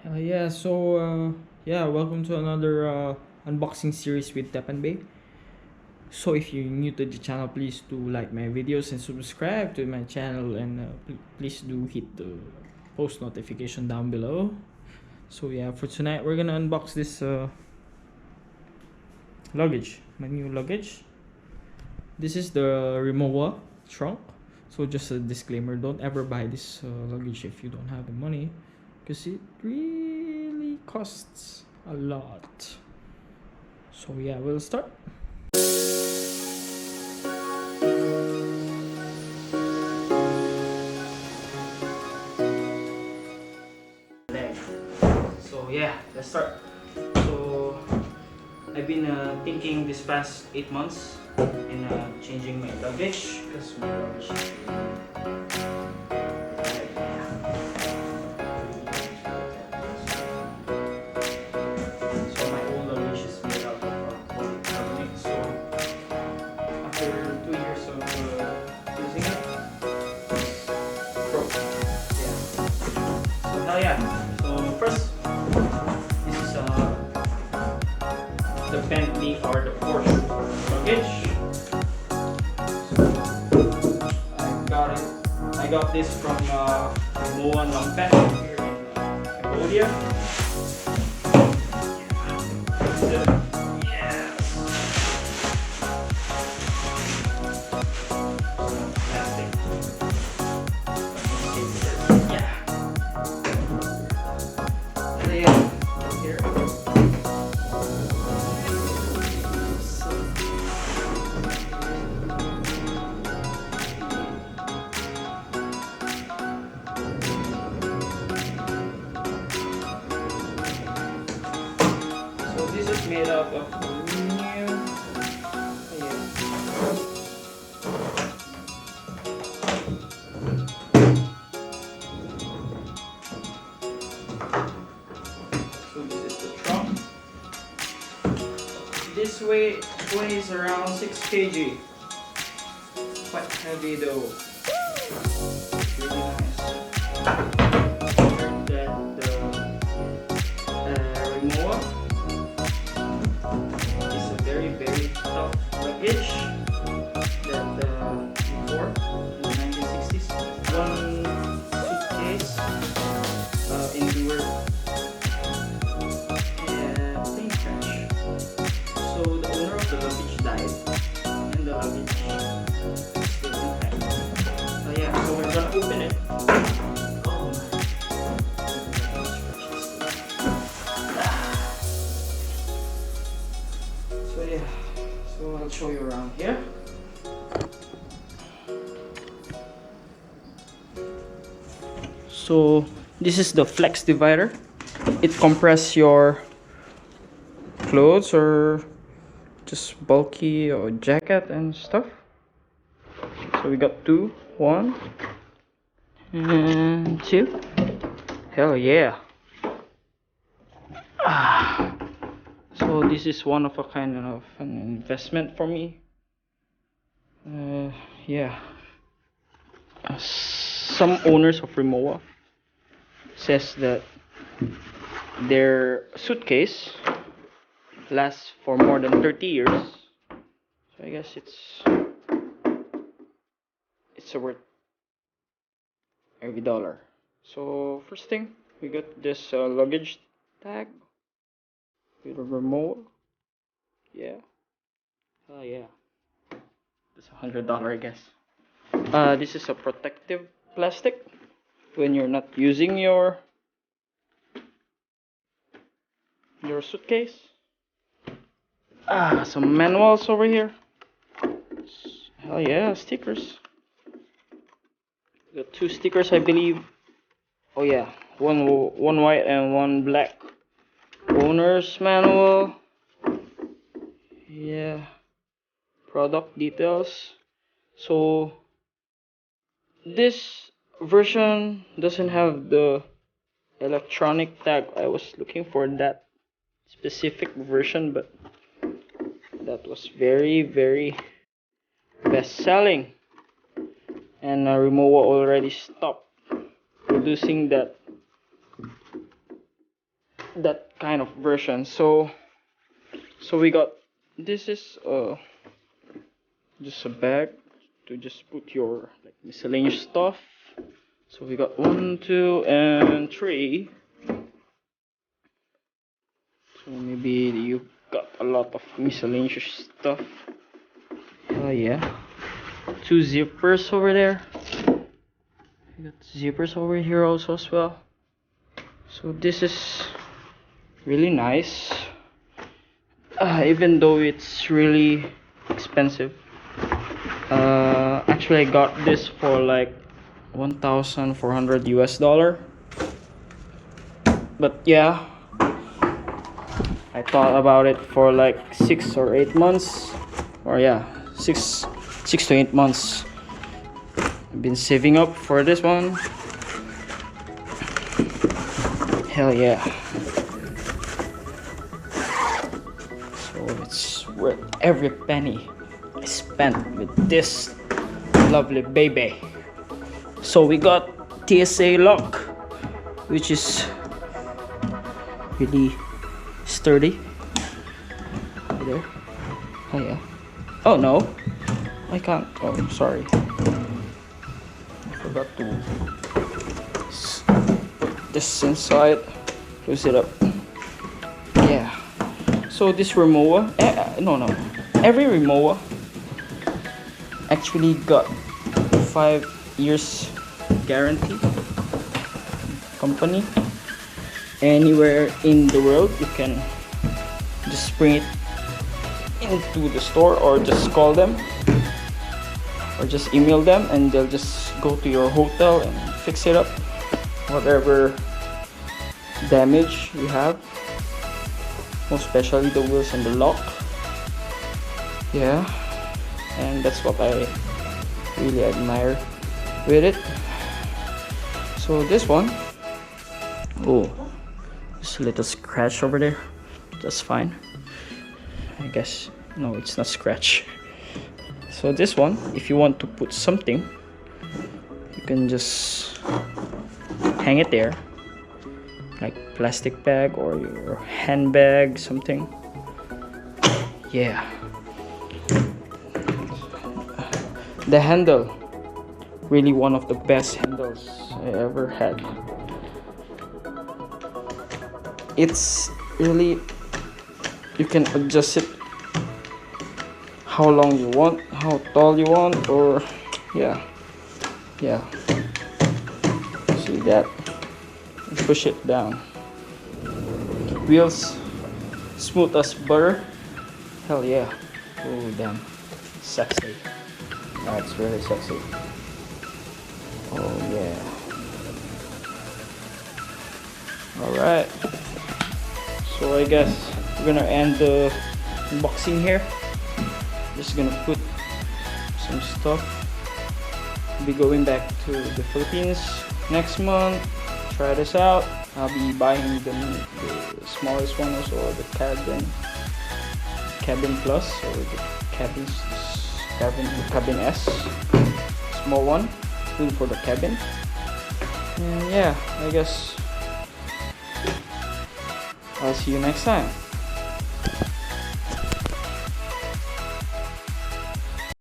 Welcome to another unboxing series with Teppanbae. So if you're new to the channel, please do like my videos and subscribe to my channel, and please do hit the post notification down below. So yeah, for tonight we're gonna unbox this luggage, my new luggage. This is the Rimowa trunk. So just a disclaimer, don't ever buy this luggage if you don't have the money, because it really costs a lot. So yeah, we'll start. So yeah, let's start. So I've been thinking this past 8 months in changing my luggage, because my luggage is so my old luggage is made out of polycarbonate. So after 2 years of using it, it's broke. Yeah. So hell yeah. So first, this is the Bentley or the Porsche luggage. So I got this from Rimowa Penh here in Cambodia. Yes. Plastic. Yeah. Here. So this is made up of aluminum. So this is the trunk. This weighs around 6 kg. Quite heavy though. Really nice. That Rimowa is a very tough luggage. That before in the 1960s, one suitcase endured a plane crash. So the owner of the luggage died, and the luggage is still intact. So we're gonna open it. Oh my. So I'll show you around here. So this is the flex divider. It compresses your clothes or just bulky or jacket and stuff. So we got two, one and two. Hell yeah. So this is one of a kind of an investment for me. Some owners of Rimowa says that their suitcase lasts for more than 30 years. So I guess it's worth every dollar. So first thing, we got this luggage tag with a remote. Yeah. Yeah. It's $100, I guess. This is a protective plastic when you're not using your suitcase. Some manuals over here. Hell yeah, stickers. Got two stickers, I believe. Oh yeah, one white and one black. Owner's manual. Yeah. Product details. So this version doesn't have the electronic tag. I was looking for that specific version, but that was very best selling, and Rimowa already stopped producing that that kind of version. So we got, this is just a bag to just put your like miscellaneous stuff. So we got 1, 2, and 3. So maybe you got a lot of miscellaneous stuff. Yeah. 2 zippers over there. We got zippers over here also as well. So this is really nice. Even though it's really expensive. Actually I got this for like 1,400 US dollar. But yeah, I thought about it for like 6 or 8 months. Or yeah, 6 to 8 months. I've been saving up for this one. Hell yeah. So it's worth every penny I spent with this lovely baby. So we got Tsa Lock, which is really sturdy. Right there. Oh yeah. Oh no, I can't. Oh, I'm sorry. I forgot to put this inside. Close it up. Yeah. So this Rimowa, no. Every Rimowa actually got 5 years guarantee. Company. Anywhere in the world, you can just bring it into the store or just call them or just email them and they'll just go to your hotel and fix it up, whatever damage you have, most especially the wheels and the lock. Yeah, and that's what I really admire with it. So this one, oh, just a little scratch over there. That's fine, I guess. No, it's not scratch. So this one, if you want to put something, you can just hang it there, like plastic bag or your handbag, something. Yeah. The handle, really one of the best handles I ever had. It's really, you can adjust it how long you want, how tall you want, or yeah. See that? And push it down. Wheels smooth as butter. Hell yeah. Oh damn, sexy. That's really sexy. Oh yeah. Alright, so I guess we're gonna end the unboxing here. Just gonna put some stuff. I'll be going back to the Philippines next month. Try this out. I'll be buying the smallest one also, the cabin plus, or the cabin S, small one, good for the cabin. And yeah, I guess I'll see you next time.